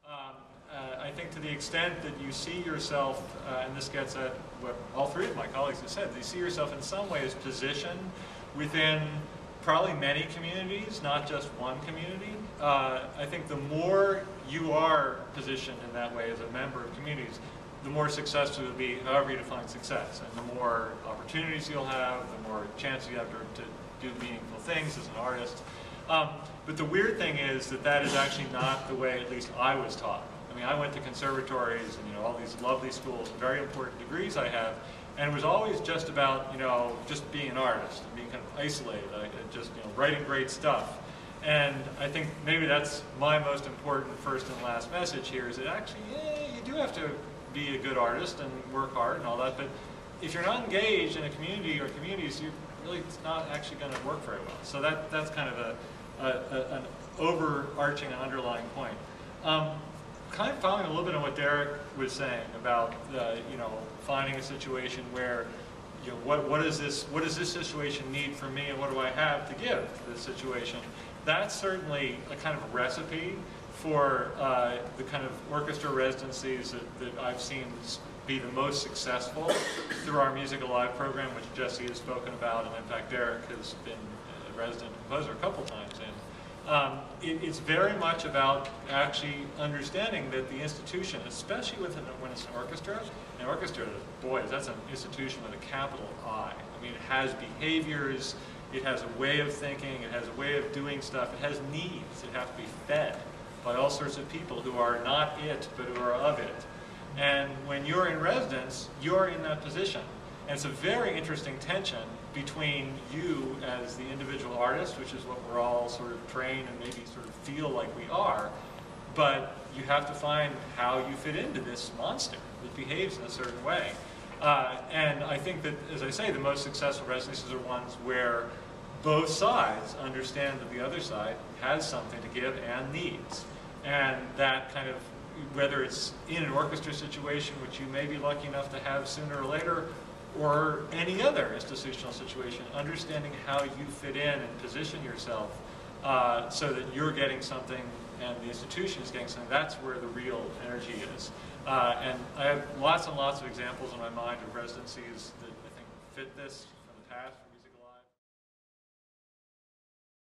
I think to the extent that you see yourself, and this gets at what all three of my colleagues have said, you see yourself in some ways positioned within probably many communities, not just one community. I think the more you are positioned in that way as a member of communities, the more successful you'll be, however you define success, and the more opportunities you'll have, the more chances you have to do meaningful things as an artist. But the weird thing is that that is actually not the way, at least I was taught. I mean, I went to conservatories and all these lovely schools, very important degrees I have, and it was always just about just being an artist and being kind of isolated, just writing great stuff. And I think maybe that's my most important first and last message here is that actually, you do have to be a good artist and work hard and all that, but if you're not engaged in a community or communities, it's not actually going to work very well. So that's kind of an overarching and underlying point. Kind of following a little bit on what Derek was saying about finding a situation where what does this situation need from me and what do I have to give this situation? That's certainly a kind of recipe for the kind of orchestra residencies that I've seen be the most successful through our Music Alive program, which Jesse has spoken about, and in fact Derek has been a resident composer a couple times in. It's very much about actually understanding that the institution, especially when it's an orchestra, boy, that's an institution with a capital I. I mean, it has behaviors, it has a way of thinking, it has a way of doing stuff, it has needs, it has to be fed by all sorts of people who are not it, but who are of it. And when you're in residence, you're in that position. And it's a very interesting tension between you as the individual artist, which is what we're all sort of trained and maybe sort of feel like we are, but you have to find how you fit into this monster that behaves in a certain way. And I think that, as I say, the most successful residencies are ones where both sides understand that the other side has something to give and needs. And that kind of, whether it's in an orchestra situation, which you may be lucky enough to have sooner or later, or any other institutional situation, understanding how you fit in and position yourself so that you're getting something and the institution is getting something, that's where the real energy is. And I have lots and lots of examples in my mind of residencies that I think fit this